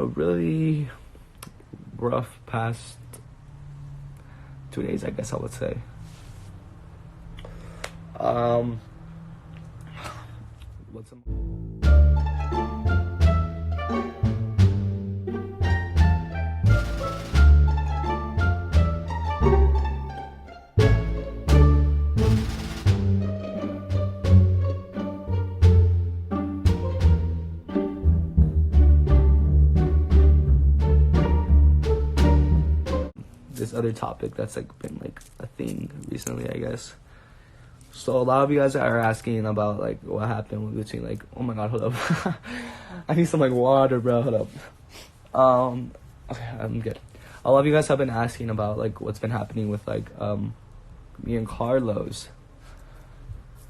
a really rough past 2 days, I guess I would say. What's some this other topic that's like been like a thing recently, I guess. So a lot of you guys are asking about like what happened between like, oh my god, hold up. I need some like water, bro. Hold up. Okay, I'm good. A lot of you guys have been asking about like what's been happening with like me and Carlos.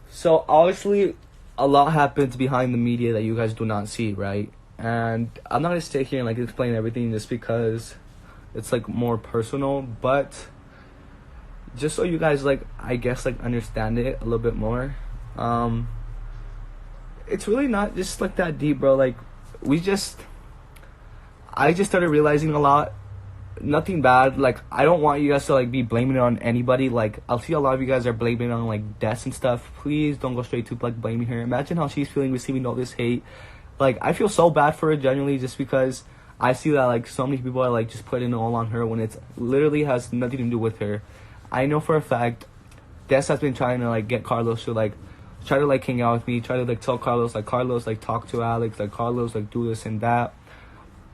So obviously a lot happens behind the media that you guys do not see, right? And I'm not gonna sit here and like explain everything just because it's like more personal, but just so you guys like, I guess, like understand it a little bit more. It's really not just like that deep, bro. Like I just started realizing a lot. Nothing bad. Like, I don't want you guys to like be blaming it on anybody. Like, I'll see a lot of you guys are blaming it on like Des and stuff. Please don't go straight to like blaming her. Imagine how she's feeling receiving all this hate. Like, I feel so bad for her genuinely, just because I see that like so many people are like just putting it all on her when it's literally has nothing to do with her. I know for a fact Des has been trying to like get Carlos to like try to like hang out with me, try to like tell Carlos like talk to Alex, like Carlos like do this and that.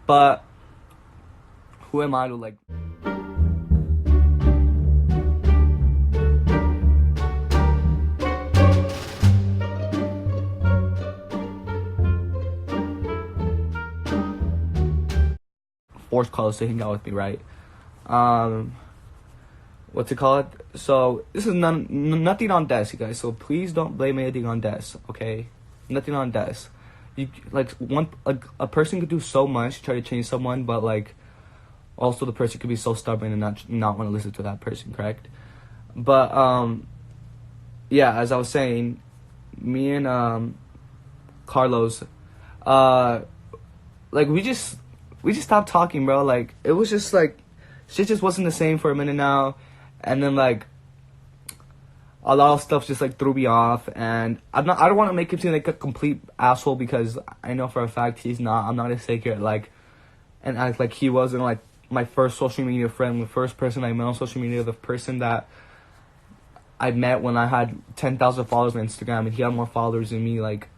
But who am I to like force Carlos to hang out with me, right? What's it called? So this is nothing on Des, you guys. So please don't blame anything on Des, okay? Nothing on Des. You like a person could do so much to try to change someone, but like also the person could be so stubborn and not want to listen to that person, correct? But yeah, as I was saying, me and Carlos, like we just stopped talking, bro. Like it was just like shit just wasn't the same for a minute now. And then like a lot of stuff just like threw me off, and I don't want to make him seem like a complete asshole, because I know for a fact he's not. I'm not gonna sit here like and act like he wasn't like my first social media friend, the first person I met on social media, the person that I met when I had 10,000 followers on Instagram and he had more followers than me. Like,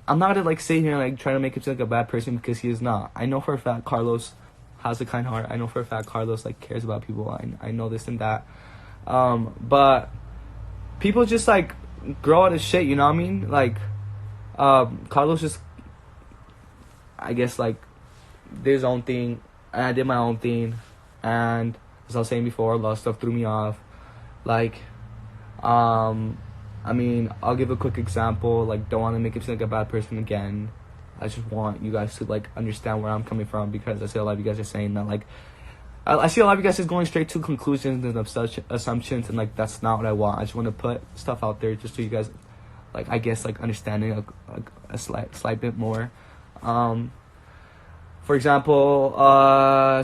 I'm not gonna like sit here and like try to make him seem like a bad person, because he is not. I know for a fact Carlos has a kind heart. I know for a fact Carlos like cares about people. I know this and that. But people just like grow out of shit, you know what I mean? Like Carlos just, I guess, like did his own thing and I did my own thing, and as I was saying before, a lot of stuff threw me off. Like I mean, I'll give a quick example. Like, don't want to make him seem like a bad person again. I just want you guys to like understand where I'm coming from, because I see a lot of you guys are saying that like I see a lot of you guys just going straight to conclusions and such assumptions, and like that's not what I want. I just want to put stuff out there just so you guys like, I guess, like understanding a slight bit more. For example,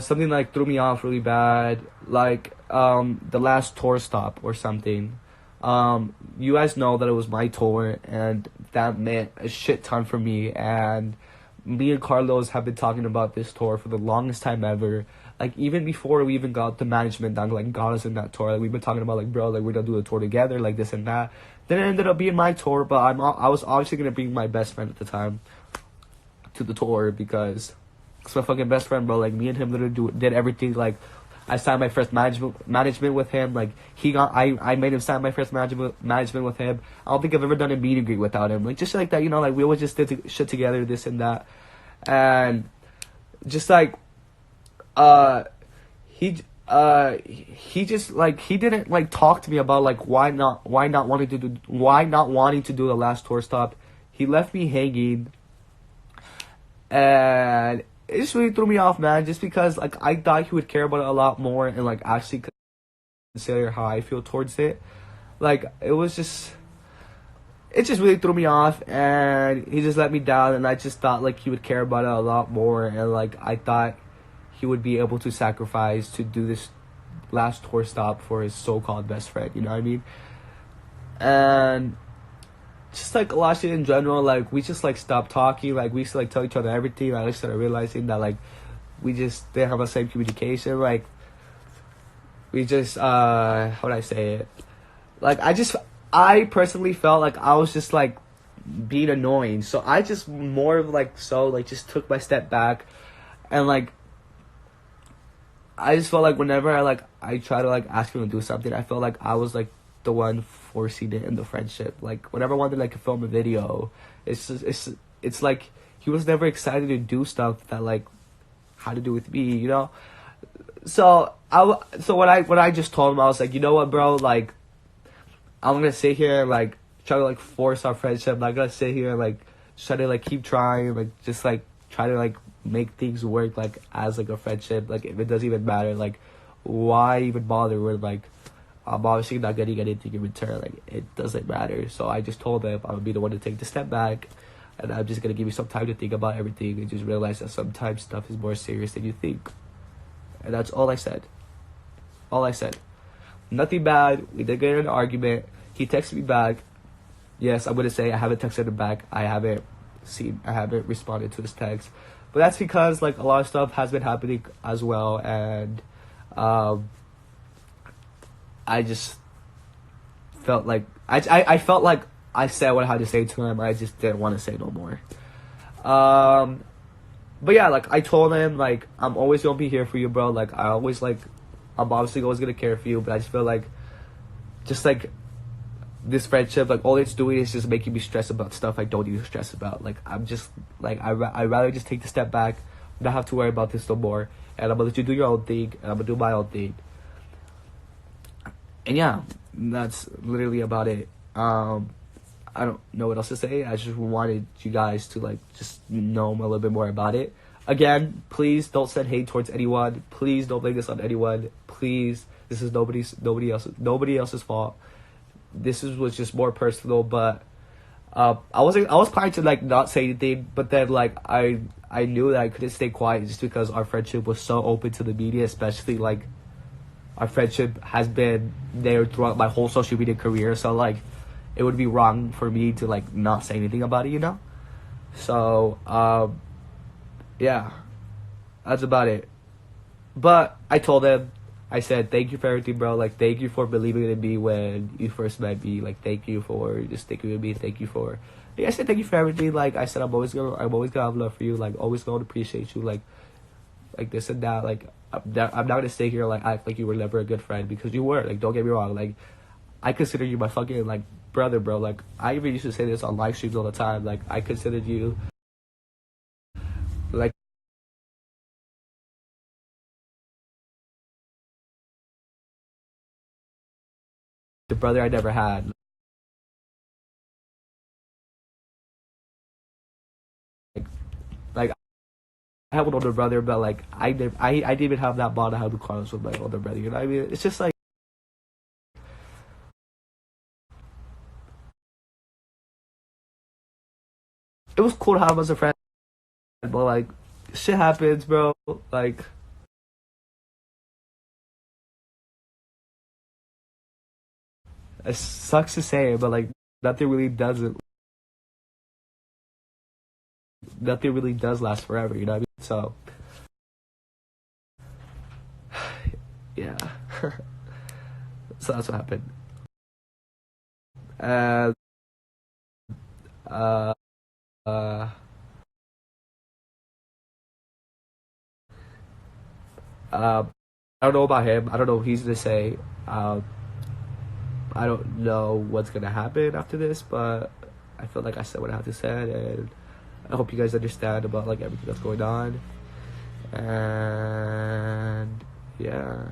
something like threw me off really bad, like the last tour stop or something. You guys know that it was my tour, and that meant a shit ton for me, and me and Carlos have been talking about this tour for the longest time ever. Like, even before we even got the management that like got us in that tour, like we've been talking about like, bro, like we're gonna do the tour together, like this and that. Then it ended up being my tour, but I was obviously gonna bring my best friend at the time to the tour, because it's my fucking best friend, bro. Like, me and him literally did everything. Like, I signed my first management with him. Like, I made him sign my first management with him. I don't think I've ever done a meet and greet without him. Like, just shit like that, you know, like we always just did shit together, this and that. And just like he just like, he didn't like talk to me about like why not wanting to do the last tour stop. He left me hanging, and it just really threw me off, man, just because like I thought he would care about it a lot more and like actually consider how I feel towards it. Like, it was just, it just really threw me off, and he just let me down, and I just thought like he would care about it a lot more, and like I thought he would be able to sacrifice to do this last tour stop for his so-called best friend, you know what I mean? And just like a lot of shit in general, like we just like stopped talking, like we used to like tell each other everything. Like, I started realizing that like we just didn't have the same communication. Like we just how would I say it? Like I personally felt like I was just like being annoying, so I just more of like just took my step back, and like I just felt like whenever I try to like ask him to do something, I felt like I was like the one forcing it in the friendship. Like whenever I wanted like to film a video, it's like he was never excited to do stuff that like had to do with me, you know. So when I just told him, I was like, you know what, bro, like I'm gonna sit here and like try to like force our friendship. I'm not gonna sit here and like try to like keep trying, like just like try to like make things work like as like a friendship. Like if it doesn't even matter, like why even bother with like I'm obviously not getting anything in return. Like it doesn't matter. So I just told him I'm gonna be the one to take the step back, and I'm just gonna give you some time to think about everything and just realize that sometimes stuff is more serious than you think. And that's all I said. All I said. Nothing bad. We did get in an argument. He texted me back. Yes, I'm gonna say I haven't texted him back. I haven't responded to his text. But that's because like a lot of stuff has been happening as well, and I just felt like I felt like I said what I had to say to him. I just didn't want to say no more. But yeah, like I told him like I'm always gonna be here for you, bro. Like I'm obviously always gonna care for you, but I just feel like just like this friendship, like all it's doing is just making me stress about stuff I don't need to stress about. Like I'm just like I'd rather just take the step back, not have to worry about this no more, and I'm gonna let you do your own thing, and I'm gonna do my own thing. And yeah, that's literally about it. I don't know what else to say. I just wanted you guys to like just know a little bit more about it. Again, please don't send hate towards anyone. Please don't blame this on anyone. Please, this is nobody else's fault. Was just more personal, but I was planning to like not say anything, but then like I knew that I couldn't stay quiet just because our friendship was so open to the media, especially like our friendship has been there throughout my whole social media career. So like it would be wrong for me to like not say anything about it, you know. So yeah, that's about it. But I told him, I said, thank you for everything, bro. Like, thank you for believing in me when you first met me. Like, thank you for just thinking with me. Thank you for, I said, thank you for everything. Like, I said, I'm always gonna have love for you. Like, always gonna appreciate you. Like this and that. Like, I'm not gonna stay here like act like you were never a good friend, because you were. Like, don't get me wrong. Like, I consider you my fucking like brother, bro. Like, I even used to say this on live streams all the time. Like, I considered you like the brother I never had. Like I have an older brother, but like I didn't even have that bond I had with Carlos with my older brother. You know what I mean? It's just like it was cool to have him as a friend, but like shit happens, bro. Like it sucks to say, but like nothing really doesn't. Nothing really does last forever. You know what I mean? So yeah. So that's what happened. And uh, uh, I don't know about him. I don't know what he's gonna say. I don't know what's gonna happen after this, but I feel like I said what I had to say, and I hope you guys understand about like everything that's going on. And yeah.